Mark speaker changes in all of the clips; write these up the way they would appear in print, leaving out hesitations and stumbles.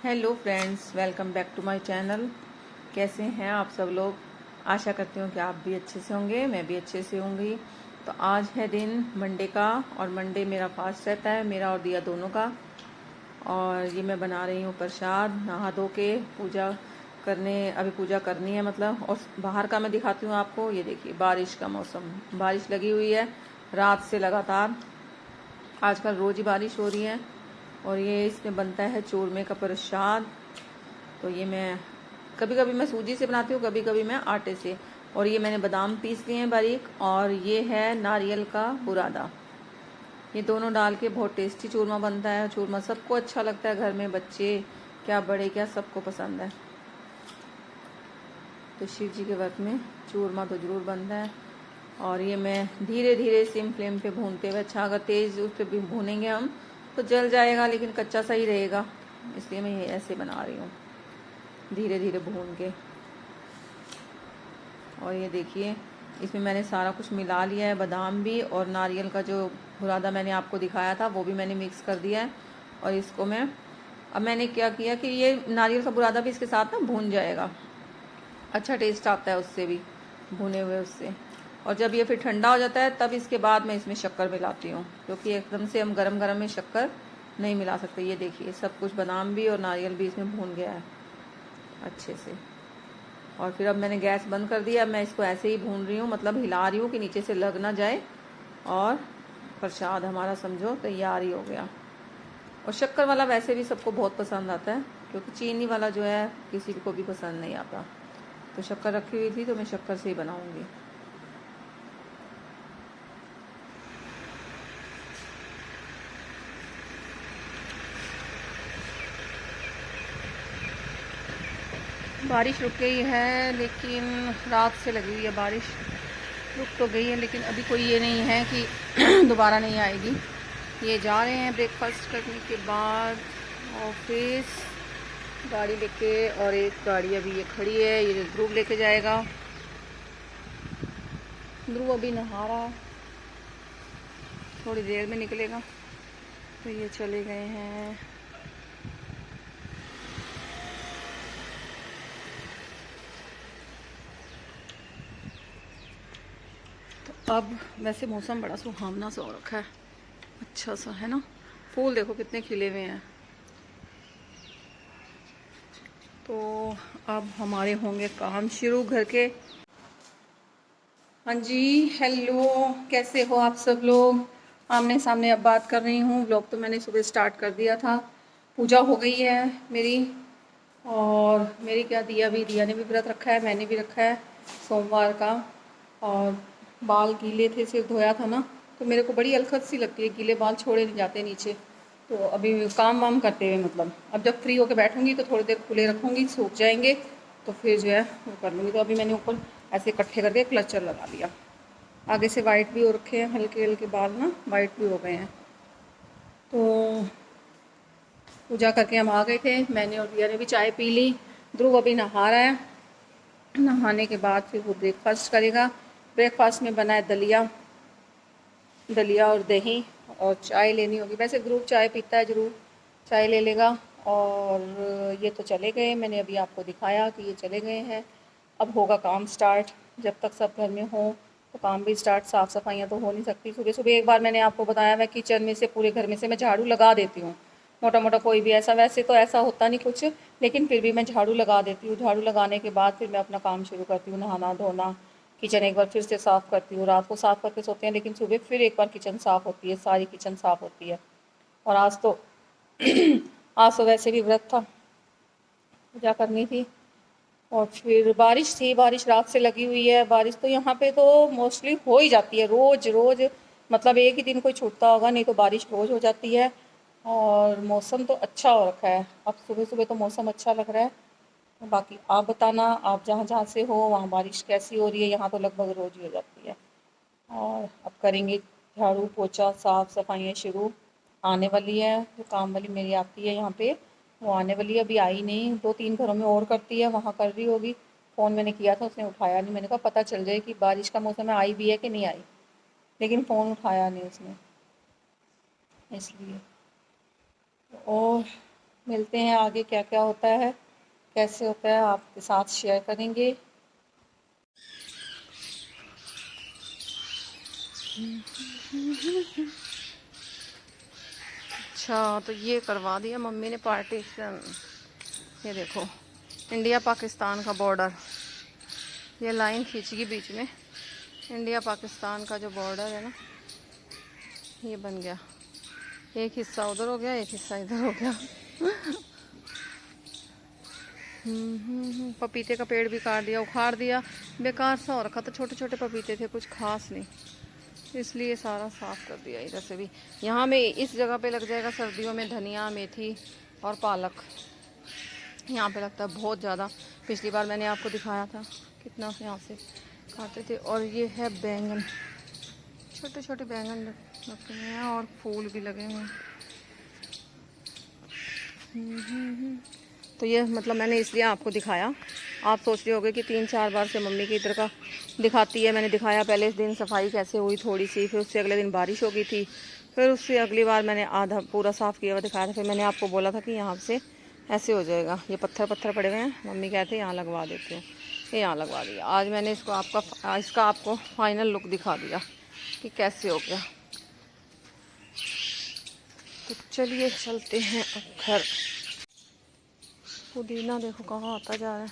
Speaker 1: Hello friends, welcome back to my channel. कैसे हैं आप सब लोग? आशा करती हूँ कि आप भी अच्छे से होंगे, मैं भी अच्छे से होंगी। तो आज है दिन मंडे का और मंडे मेरा फास्ट रहता है, मेरा और दिया दोनों का। और ये मैं बना रही हूँ प्रसाद, नहा धो के पूजा करने, अभी पूजा करनी है मतलब। और बाहर का मैं दिखाती हूँ आपको। ये देखिए बारिश का मौसम, बारिश लगी हुई है रात से लगातार। आजकल रोज़ ही बारिश हो रही है। और ये इसमें बनता है चूरमे का प्रसाद। तो ये मैं कभी कभी मैं सूजी से बनाती हूँ, कभी कभी मैं आटे से। और ये मैंने बादाम पीस लिए हैं बारीक, और ये है नारियल का बुरादा। ये दोनों डाल के बहुत टेस्टी चूरमा बनता है। चूरमा सबको अच्छा लगता है, घर में बच्चे क्या बड़े क्या सबको पसंद है। तो शिव जी के व्रत में चूरमा तो ज़रूर बनता है। और ये मैं धीरे धीरे सिम फ्लेम पे भूनते हुए, अच्छा अगर तेज़ उस पर भी भूनेंगे हम तो जल जाएगा, लेकिन कच्चा सा ही रहेगा। इसलिए मैं ये ऐसे बना रही हूँ, धीरे धीरे भून के। और ये देखिए इसमें मैंने सारा कुछ मिला लिया है, बादाम भी और नारियल का जो बुरादा मैंने आपको दिखाया था वो भी मैंने मिक्स कर दिया है। और इसको मैं अब मैंने क्या किया कि ये नारियल का बुरादा भी इसके साथ ना भून जाएगा, अच्छा टेस्ट आता है उससे भी, भुने हुए उससे। और जब ये फिर ठंडा हो जाता है तब इसके बाद मैं इसमें शक्कर मिलाती हूँ, क्योंकि एकदम से हम गरम गरम में शक्कर नहीं मिला सकते। ये देखिए सब कुछ बादाम भी और नारियल भी इसमें भून गया है अच्छे से। और फिर अब मैंने गैस बंद कर दिया। अब मैं इसको ऐसे ही भून रही हूँ, मतलब हिला रही हूँ कि नीचे से लग ना जाए। और प्रसाद हमारा समझो तैयार ही हो गया। और शक्कर वाला वैसे भी सबको बहुत पसंद आता है, क्योंकि चीनी वाला जो है किसी को भी पसंद नहीं आता। तो शक्कर रखी हुई थी तो मैं शक्कर से ही बनाऊंगी। बारिश रुक गई है, लेकिन रात से लगी हुई है बारिश। रुक तो गई है, लेकिन अभी कोई ये नहीं है कि दोबारा नहीं आएगी। ये जा रहे हैं ब्रेकफास्ट करने के बाद ऑफिस गाड़ी लेके। और एक गाड़ी अभी ये खड़ी है, ये ध्रुव लेके जाएगा। ध्रुव अभी नहा रहा है, थोड़ी देर में निकलेगा। तो ये चले गए हैं। तो अब वैसे मौसम बड़ा सुहावना सा हो रखा है, अच्छा सा है ना। फूल देखो कितने खिले हुए हैं। तो अब हमारे होंगे काम शुरू घर के। हाँ जी, हेलो, कैसे हो आप सब लोग? आमने सामने अब बात कर रही हूँ। व्लॉग तो मैंने सुबह स्टार्ट कर दिया था। पूजा हो गई है मेरी। और मेरी क्या, दिया ने भी व्रत रखा है, मैंने भी रखा है सोमवार का। और बाल गीले थे, सिर धोया था ना, तो मेरे को बड़ी अलखत सी लगती है, गीले बाल छोड़े नहीं जाते नीचे। तो अभी काम वाम करते हुए, मतलब अब जब फ्री होकर बैठूंगी तो थोड़ी देर खुले रखूँगी, सूख जाएंगे तो फिर जो है वो कर लूँगी। तो अभी मैंने ऊपर ऐसे इकट्ठे करके क्लचर लगा लिया। आगे से वाइट भी हो रखे हैं, हल्के हल्के बाल ना वाइट भी हो गए हैं। तो पूजा करके हम आ गए थे, मैंने और दिया ने भी चाय पी ली। ध्रुव अभी नहा रहा है, नहाने के बाद फिर वो ब्रेकफास्ट करेगा। ब्रेकफास्ट में बना है दलिया, दलिया और दही। और चाय लेनी होगी, वैसे ध्रुव चाय पीता है, ज़रूर चाय ले लेगा। और ये तो चले गए, मैंने अभी आपको दिखाया कि ये चले गए हैं। अब होगा काम स्टार्ट, जब तक सब घर में हो तो काम भी स्टार्ट। साफ़ सफाइयाँ तो हो नहीं सकती। सुबह सुबह एक बार मैंने आपको बताया, मैं किचन में से पूरे घर में से मैं झाड़ू लगा देती हूँ, मोटा मोटा कोई भी ऐसा, वैसे तो ऐसा होता नहीं कुछ, लेकिन फिर भी मैं झाड़ू लगा देती हूँ। झाड़ू लगाने के बाद फिर मैं अपना काम शुरू करती हूँ, नहाना धोना। किचन एक बार फिर से साफ़ करती हूँ, रात को साफ़ करके सोते हैं, लेकिन सुबह फिर एक बार किचन साफ़ होती है, सारी किचन साफ़ होती है। और आज तो आज तो वैसे भी व्रत था, पूजा करनी थी। और फिर बारिश थी, बारिश रात से लगी हुई है। बारिश तो यहाँ पे तो मोस्टली हो ही जाती है, रोज़ रोज़, मतलब एक ही दिन कोई छूटता होगा, नहीं तो बारिश रोज़ हो जाती है। और मौसम तो अच्छा हो रखा है, अब सुबह सुबह तो मौसम अच्छा लग रहा है। बाकी आप बताना, आप जहाँ जहाँ से हो वहाँ बारिश कैसी हो रही है? यहाँ तो लगभग रोज़ ही हो जाती है। और अब करेंगे झाड़ू पोछा साफ़ सफाइयाँ शुरू। आने वाली है जो काम वाली मेरी आती है यहाँ पे, वो आने वाली है, अभी आई नहीं। 2-3 घरों में और करती है, वहाँ कर रही होगी। फ़ोन मैंने किया था, उसने उठाया नहीं। मैंने कहा पता चल जाए कि बारिश का मौसम है, आई भी है कि नहीं आई, लेकिन फ़ोन उठाया नहीं उसने, इसलिए। और मिलते हैं आगे क्या क्या होता है, कैसे होता है, आपके साथ शेयर करेंगे। अच्छा, तो ये करवा दिया मम्मी ने पार्टीशन। ये देखो इंडिया पाकिस्तान का बॉर्डर, ये लाइन खींची बीच में, इंडिया पाकिस्तान का जो बॉर्डर है ना ये बन गया। एक हिस्सा उधर हो गया, एक हिस्सा इधर हो गया। पपीते का पेड़ भी काट दिया, उखाड़ दिया, बेकार सा हो रखा था, छोटे छोटे पपीते थे, कुछ खास नहीं, इसलिए सारा साफ कर दिया। इधर से भी, यहाँ में इस जगह पे लग जाएगा सर्दियों में धनिया, मेथी और पालक, यहाँ पे लगता है बहुत ज़्यादा। पिछली बार मैंने आपको दिखाया था कितना यहाँ से खाते थे। और ये है बैंगन, छोटे छोटे बैंगन लगे हुए हैं और फूल भी लगे हुए हैं। तो ये मतलब मैंने इसलिए आपको दिखाया। आप सोच रहे होगे कि 3-4 बार से मम्मी की इधर का दिखाती है। मैंने दिखाया पहले इस दिन सफाई कैसे हुई थोड़ी सी, फिर उससे अगले दिन बारिश हो गई थी, फिर उससे अगली बार मैंने आधा पूरा साफ़ किया हुआ दिखाया था। फिर मैंने आपको बोला था कि यहाँ से ऐसे हो जाएगा, ये पत्थर पत्थर पड़े हुए हैं, मम्मी कहते हैं यहाँ लगवा देते हैं, ये यहाँ लगवा दिया। आज मैंने इसका आपको फाइनल लुक दिखा दिया कि कैसे हो गया। तो चलिए चलते हैं अब घर। पुदीना देखो कहाँ आता जा रहा है।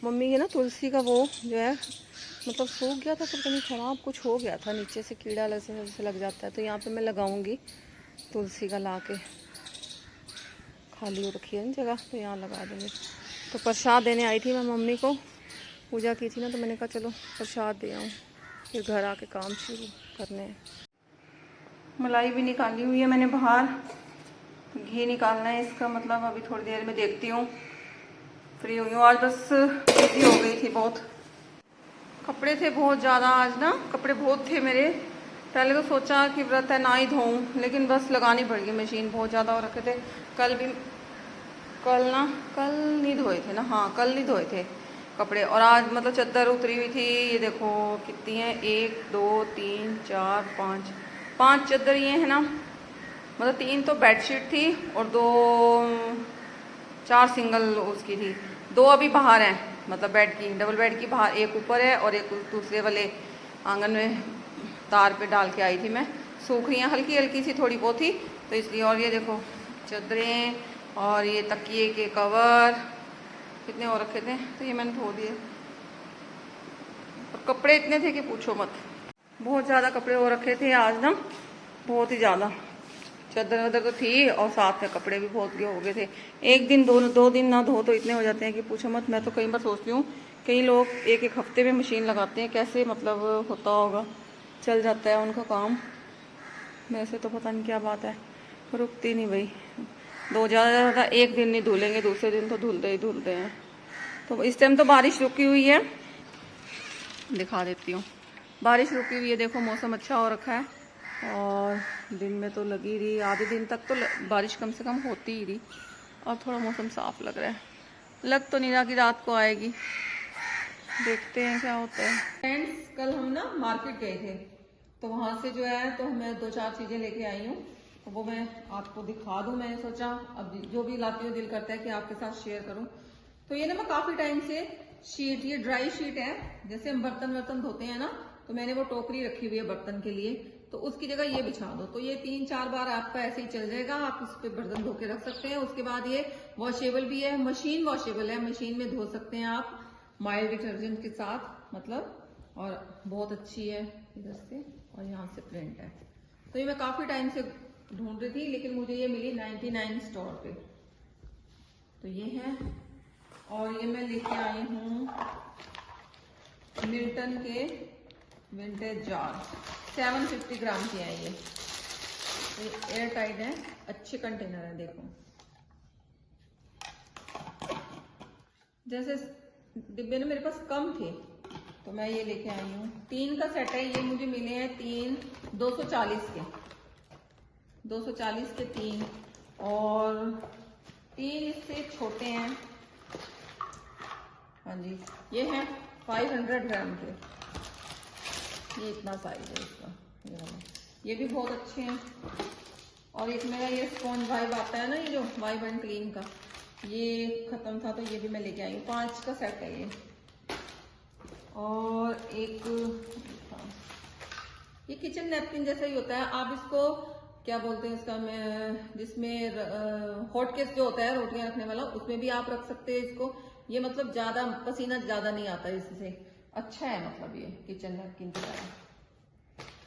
Speaker 1: मम्मी के ना तुलसी का वो जो है मतलब सूख गया था, पता नहीं खराब कुछ हो गया था, नीचे से कीड़ा जैसे लग जाता है। तो यहाँ पे मैं लगाऊंगी तुलसी का, ला के खाली हो रखी है ना जगह, तो यहाँ लगा दूँगी। तो प्रसाद देने आई थी मैं मम्मी को, पूजा की थी ना, तो मैंने कहा चलो प्रसाद दे आऊँ, फिर घर आके काम शुरू करने हैं। मलाई भी निकाली हुई है मैंने बाहर, घी निकालना है इसका, मतलब अभी थोड़ी देर में देखती हूँ, फ्री हुई हूँ। आज बस बिजी हो गई थी बहुत, कपड़े थे बहुत ज़्यादा आज ना, कपड़े बहुत थे मेरे। पहले तो सोचा कि व्रत है ना ही धोऊं, लेकिन बस लगानी पड़ गई, मशीन बहुत ज़्यादा हो रखे थे। कल नहीं धोए थे ना, हाँ कल नहीं धोए थे कपड़े। और आज मतलब चादर उतरी हुई थी, ये देखो कितनी है, 1 2 3 4 5 चादर ये है ना, मतलब 3 तो बेडशीट थी और 4 सिंगल उसकी थी, 2 अभी बाहर हैं, मतलब बेड की, डबल बेड की बाहर, एक ऊपर है और एक दूसरे वाले आंगन में तार पे डाल के आई थी मैं। सूख रही हैं हल्की हल्की सी थोड़ी बहुत ही, तो इसलिए। और ये देखो चादरें और ये तकिए के कवर कितने हो रखे थे, तो ये मैंने धो दिए। और कपड़े इतने थे कि पूछो मत, बहुत ज़्यादा कपड़े हो रखे थे आज ना, बहुत ही ज़्यादा। चादर वादर तो थी और साथ में कपड़े भी बहुत हो गए थे। एक दिन दो दिन ना धो तो इतने हो जाते हैं कि पूछो मत। मैं तो कई बार सोचती हूँ, कई लोग एक हफ्ते में मशीन लगाते हैं, कैसे मतलब होता होगा, चल जाता है उनका काम। वैसे तो पता नहीं क्या बात है, रुकती नहीं भाई। ज़्यादा एक दिन नहीं धुलेंगे, दूसरे दिन तो धुलते ही धुलते हैं। तो इस टाइम तो बारिश रुकी हुई है, दिखा देती हूँ। बारिश रुकी हुई है, देखो मौसम अच्छा हो रखा है, और दिन में तो लगी रही, आधे दिन तक तो बारिश कम से कम होती ही रही। और थोड़ा मौसम साफ लग रहा है, लग तो नहीं रहा कि रात को आएगी, देखते हैं क्या होता है। फ्रेंड्स कल हम ना मार्केट गए थे, तो वहाँ से जो है तो मैं 2-4 चीज़ें लेके आई हूँ, तो वो मैं आपको दिखा दूँ। मैंने सोचा अब जो भी लाती हूँ दिल करता है कि आपके साथ शेयर करूँ। तो ये ना मैं काफ़ी टाइम से शीट, ये ड्राई शीट है, जैसे हम बर्तन धोते हैं ना, तो मैंने वो टोकरी रखी हुई है बर्तन के लिए, तो उसकी जगह ये बिछा दो, तो ये 3-4 बार आपका ऐसे ही चल जाएगा, आप उस पर बर्तन धो के रख सकते हैं। उसके बाद ये वॉशेबल भी है, मशीन वॉशेबल है, मशीन में धो सकते हैं आप माइल्ड डिटर्जेंट के साथ, मतलब, और बहुत अच्छी है इधर से, और यहाँ से प्रिंट है। तो ये मैं काफ़ी टाइम से ढूंढ रही थी, लेकिन मुझे ये मिली 99 स्टोर पे, तो ये है। और ये मैं लेके आई हूँ मिल्टन के विंटेज जार, 750 ग्राम की है ये एयर टाइट है, अच्छे कंटेनर है। देखो जैसे डिब्बे ना मेरे पास कम थे, तो मैं ये लेके आई हूँ। 3 का सेट है, ये मुझे मिले हैं 3 240 के, 240 के 3, और 3 इससे छोटे हैं। हाँ जी, ये है 500 ग्राम के, ये इतना साइज है इसका, ये भी बहुत अच्छे हैं। और एक मेरा ये स्पॉन्ज वाइब आता है ना, ये जो वाइब एंड क्लीन का, ये ख़त्म था तो ये भी मैं लेके आई हूँ। 5 का सेट है ये। और एक ये किचन नैपकिन जैसा ही होता है, आप इसको क्या बोलते हैं इसका, मैं जिसमें हॉट केस जो होता है रोटियां रखने वाला, उसमें भी आप रख सकते हैं इसको। ये मतलब ज्यादा पसीना ज्यादा नहीं आता इससे, अच्छा है मतलब ये किचन नैपकिन की तरह।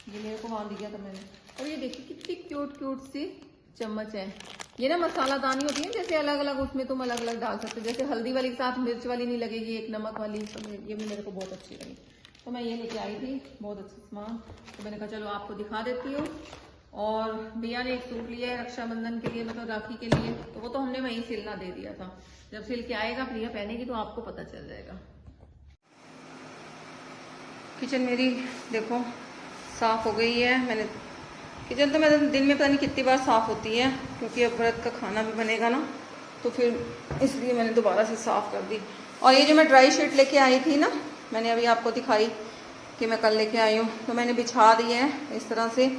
Speaker 1: ये मेरे को वहां दिया था मैंने। और ये देखिए कितनी क्यूट क्यूट सी चम्मच है। ये ना मसाला दानी होती है जैसे अलग अलग, उसमें तुम अलग अलग डाल सकते हो। जैसे हल्दी वाली के साथ मिर्च वाली नहीं लगेगी, एक नमक वाली, तो ये भी मेरे को बहुत अच्छी लगी, तो मैं ये लेके आई थी। बहुत अच्छा सामान, तो मैंने कहा चलो आपको दिखा देती हूँ। और भैया ने एक सूट लिया है रक्षाबंधन के लिए, मतलब राखी के लिए, तो वो तो हमने वहीं सिलना दे दिया था। जब सिल के आएगा प्रिया पहनेगी तो आपको पता चल जाएगा। किचन मेरी देखो साफ हो गई है। मैंने किचन तो मेरे दिन में पता नहीं कितनी बार साफ होती है, क्योंकि अब व्रत का खाना भी बनेगा ना, तो फिर इसलिए मैंने दोबारा से साफ कर दी। और ये जो मैं ड्राई शीट लेके आई थी ना, मैंने अभी आपको दिखाई कि मैं कल लेके आई हूँ, तो मैंने बिछा दी है इस तरह से।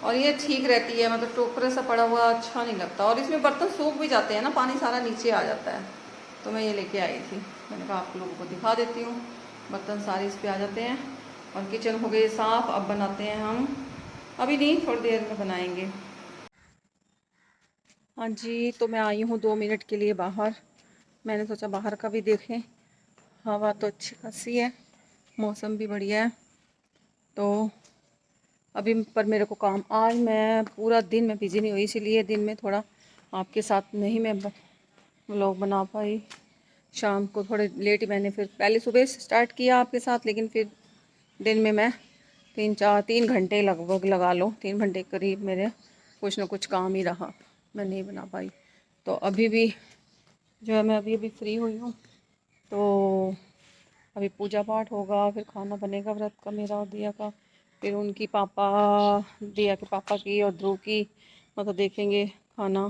Speaker 1: और ये ठीक रहती है, मतलब टोकरे सा पड़ा हुआ अच्छा नहीं लगता, और इसमें बर्तन सूख भी जाते हैं ना, पानी सारा नीचे आ जाता है। तो मैं ये लेके आई थी, मैंने कहा आप लोगों को दिखा देती हूँ। बर्तन सारे इस पर आ जाते हैं। और किचन हो गई साफ़। अब बनाते हैं हम, अभी नहीं थोड़ी देर में बनाएंगे। हाँ जी, तो मैं आई हूँ 2 मिनट के लिए बाहर। मैंने सोचा बाहर का भी देखें, हवा तो अच्छी खासी है, मौसम भी बढ़िया है। तो अभी पर मेरे को काम, आज मैं पूरा दिन मैं बिज़ी नहीं हुई, इसीलिए दिन में थोड़ा आपके साथ नहीं मैं व्लॉग बना पाई। शाम को थोड़े लेट ही मैंने फिर पहले सुबह स्टार्ट किया आपके साथ, लेकिन फिर दिन में मैं 3 घंटे लगभग लगा लो, 3 घंटे करीब मेरे कुछ ना कुछ काम ही रहा, मैं नहीं बना पाई। तो अभी भी जो है मैं अभी फ्री हुई हूँ। तो अभी पूजा पाठ होगा, फिर खाना बनेगा व्रत का मेरा और दिया का, फिर उनकी पापा, दिया के पापा की और ध्रुव की, मतलब देखेंगे खाना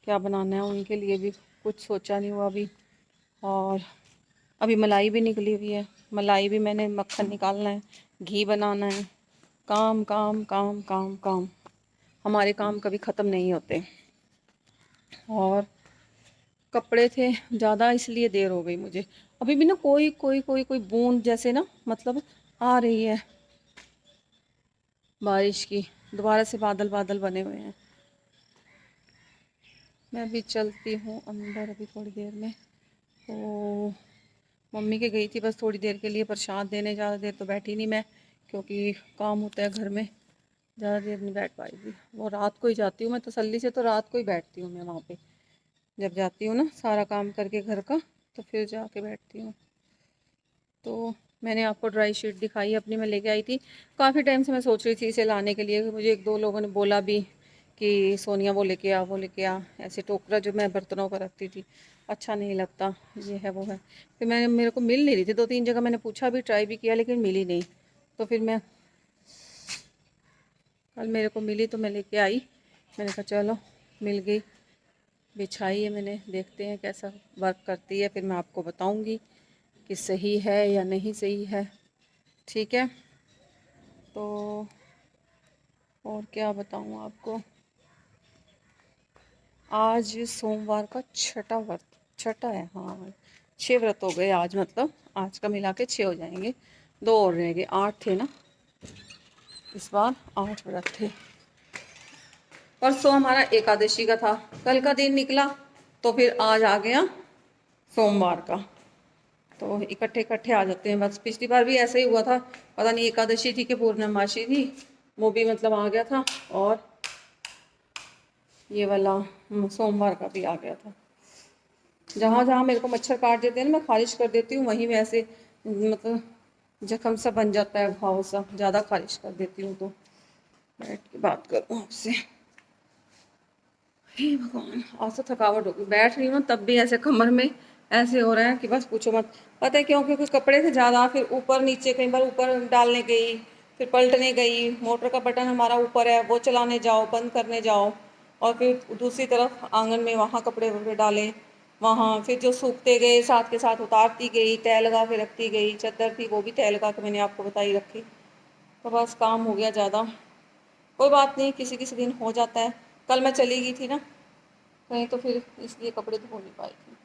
Speaker 1: क्या बनाना है उनके लिए भी, कुछ सोचा नहीं हुआ अभी। और अभी मलाई भी निकली हुई है, मलाई भी मैंने मक्खन निकालना है, घी बनाना है। काम काम काम काम काम, हमारे काम कभी ख़त्म नहीं होते। और कपड़े थे ज़्यादा, इसलिए देर हो गई मुझे। अभी भी ना कोई कोई कोई कोई बूंद जैसे ना, मतलब आ रही है बारिश की, दोबारा से बादल बादल बने हुए हैं। मैं अभी चलती हूँ अंदर अभी थोड़ी देर में। तो मम्मी के गई थी बस थोड़ी देर के लिए प्रसाद देने, ज़्यादा देर तो बैठी नहीं मैं, क्योंकि काम होता है घर में, ज़्यादा देर नहीं बैठ पाएगी। वो रात को ही जाती हूँ मैं तसल्ली से, तो रात को ही बैठती हूँ मैं वहाँ पे, जब जाती हूँ ना सारा काम करके घर का, तो फिर जाके बैठती हूँ। तो मैंने आपको ड्राई शीट दिखाई अपनी, मैं लेके आई थी। काफ़ी टाइम से मैं सोच रही थी इसे लाने के लिए, मुझे 1-2 लोगों ने बोला भी कि सोनिया वो लेके आ वो लेके आ। ऐसे टोकरा जो मैं बर्तनों पर रखती थी अच्छा नहीं लगता, ये है वो है। फिर मैंने, मेरे को मिल नहीं रही थी, 2-3 जगह मैंने पूछा भी, ट्राई भी किया, लेकिन मिली नहीं। तो फिर मैं कल मेरे को मिली तो मैं लेके आई। मैंने कहा चलो मिल गई, बिछाई है मैंने, देखते हैं कैसा वर्क करती है, फिर मैं आपको बताऊंगी कि सही है या नहीं सही है। ठीक है, तो और क्या बताऊं आपको। आज सोमवार का छठा है, हाँ 6 व्रत हो गए आज, मतलब आज का मिला के 6 हो जाएंगे, 2 और रह गए, 8 थे ना इस बार, 8 व्रत थे। परसों हमारा एकादशी का था, कल का दिन निकला, तो फिर आज आ गया सोमवार का। तो इकट्ठे इकट्ठे आ जाते हैं बस। पिछली बार भी ऐसा ही हुआ था, पता नहीं एकादशी थी कि पूर्णमासी थी, वो भी मतलब आ गया था, और ये वाला सोमवार का भी आ गया था। जहाँ जहाँ मेरे को मच्छर काट देते हैं ना, मैं खारिश कर देती हूँ, वहीं वैसे मतलब जख्म सा बन जाता है, घाव सा, ज़्यादा खारिश कर देती हूँ। तो बैठ के बात करूँ आपसे, हे भगवान, आज तो थकावट होगी, बैठ रही हूँ तब भी ऐसे कमर में ऐसे हो रहा है कि बस पूछो मत। पता है क्यों? क्योंकि कपड़े थे ज़्यादा, फिर ऊपर नीचे, कई बार ऊपर डालने गई, फिर पलटने गई, मोटर का बटन हमारा ऊपर है, वो चलाने जाओ, बंद करने जाओ, और फिर दूसरी तरफ आंगन में वहाँ कपड़े वपड़े डाले, वहाँ फिर जो सूखते गए साथ के साथ उतारती गई, तय लगा के रखती गई। चादर थी वो भी तय लगा के मैंने आपको बताई रखी। तो बस काम हो गया ज़्यादा, कोई बात नहीं, किसी किसी दिन हो जाता है। कल मैं चली गई थी ना कहीं, तो फिर इसलिए कपड़े धो नहीं पाई थी।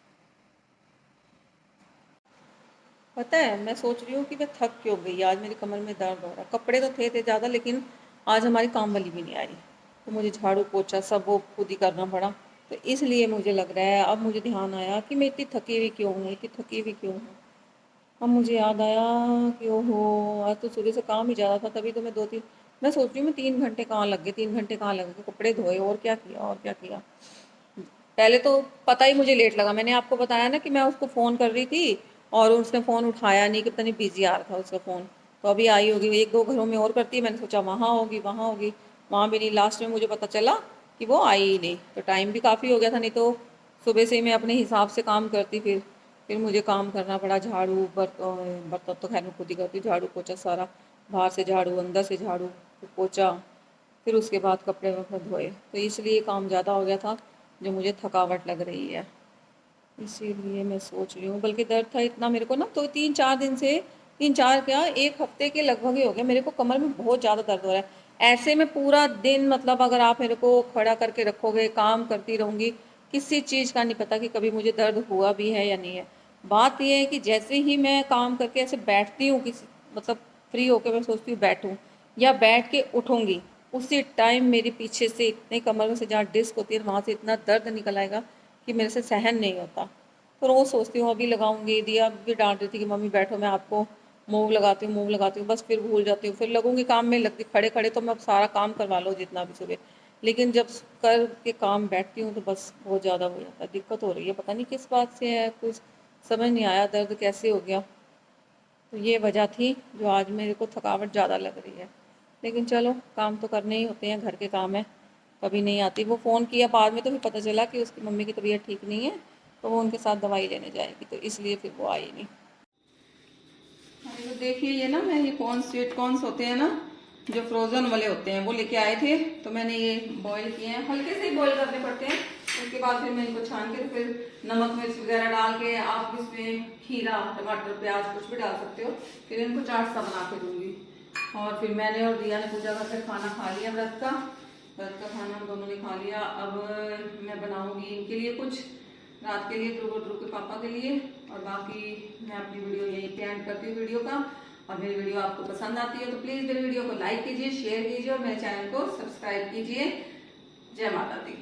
Speaker 1: पता है मैं सोच रही हूँ कि मैं थक क्यों गई, आज मेरी कमर में दर्द हो रहा है। कपड़े तो थे ज़्यादा, लेकिन आज हमारी काम वाली भी नहीं आई, तो मुझे झाड़ू पोछा सब वो खुद ही करना पड़ा। तो इसलिए मुझे लग रहा है, अब मुझे ध्यान आया कि मैं इतनी थकी हुई क्यों हूँ, इतनी थकी हुई क्यों हूँ। अब मुझे याद आया कि ओहो, आज तो सुबह से काम ही ज़्यादा था, तभी तो मैं 2-3, मैं सोच रही हूँ मैं 3 घंटे कहाँ लग गए, 3 घंटे कहाँ लग गए, कपड़े धोए और क्या किया और क्या किया। पहले तो पता ही मुझे लेट लगा, मैंने आपको बताया ना कि मैं उसको फ़ोन कर रही थी और उसने फ़ोन उठाया नहीं, कि पता नहीं बिजी आ रहा था उसका फ़ोन। तो अभी आई होगी, एक दो घरों में और करती है, मैंने सोचा वहाँ होगी वहाँ होगी, वहाँ भी नहीं। लास्ट में मुझे पता चला कि वो आई ही नहीं, तो टाइम भी काफ़ी हो गया था। नहीं तो सुबह से ही मैं अपने हिसाब से काम करती, फिर मुझे काम करना पड़ा। झाड़ू बर्तन तो खैर मैं खुद ही करती, झाड़ू पोछा सारा, बाहर से झाड़ू अंदर से झाड़ू फिर पोछा, फिर उसके बाद कपड़े वपड़े धोए। तो इसलिए काम ज़्यादा हो गया था, जो मुझे थकावट लग रही है, इसीलिए मैं सोच रही हूँ। बल्कि दर्द था इतना मेरे को ना, तो 3-4 दिन से, 3-4 क्या, 1 हफ्ते के लगभग ही हो गया, मेरे को कमर में बहुत ज़्यादा दर्द हो रहा है। ऐसे में पूरा दिन, मतलब अगर आप मेरे को खड़ा करके रखोगे, काम करती रहूँगी, किसी चीज़ का नहीं पता कि कभी मुझे दर्द हुआ भी है या नहीं है। बात यह है कि जैसे ही मैं काम करके ऐसे बैठती हूँ, किसी मतलब फ्री होकर मैं सोचती हूँ बैठूँ या बैठ के उठूँगी, उसी टाइम मेरे पीछे से इतने कमर में से जहाँ डिस्क होती है वहाँ से इतना दर्द निकल आएगा कि मेरे से सहन नहीं होता। तो रोज़ सोचती हूँ अभी लगाऊंगी, दिया भी डांट रही थी कि मम्मी बैठो मैं आपको मूव लगाती हूँ मूव लगाती हूँ, बस फिर भूल जाती हूँ, फिर लगूंगी काम में, लगती खड़े खड़े तो मैं अब सारा काम करवा लो जितना भी सुबह, लेकिन जब कर के काम बैठती हूँ तो बस बहुत ज़्यादा हो जाता है, दिक्कत हो रही है, पता नहीं किस बात से है, कुछ समझ नहीं आया दर्द कैसे हो गया। तो ये वजह थी जो आज मेरे को थकावट ज़्यादा लग रही है। लेकिन चलो, काम तो करने ही होते हैं, घर के काम है, कभी नहीं आती। वो फ़ोन किया बाद में तो फिर पता चला कि उसकी मम्मी की तबीयत ठीक नहीं है, तो वो उनके साथ दवाई लेने जाएगी, तो इसलिए फिर वो आई नहीं। अरे तो देखिए ये ना, मैं ये कॉर्न, स्वीट कॉर्न्स होते हैं ना जो फ्रोज़न वाले होते हैं, वो लेके आए थे, तो मैंने ये बॉईल किए हैं, हल्के से ही बॉईल करने पड़ते हैं। उसके बाद फिर मैं इनको छान के, तो फिर नमक मिर्च वगैरह डाल के, आप इसमें खीरा टमाटर प्याज कुछ भी डाल सकते हो, फिर इनको चाट सा बना के दूंगी। और फिर मैंने और दिया ने पूजा करके खाना खा लिया, व्रत का खाना हम दोनों ने खा लिया। अब मैं बनाऊंगी इनके लिए कुछ रात के लिए, ध्रुव के पापा के लिए, और बाकी मैं अपनी वीडियो यहीं पे एंड करती हूँ वीडियो का। और मेरी वीडियो आपको पसंद आती है तो प्लीज़ मेरी वीडियो को लाइक कीजिए, शेयर कीजिए और मेरे चैनल को सब्सक्राइब कीजिए। जय माता दी।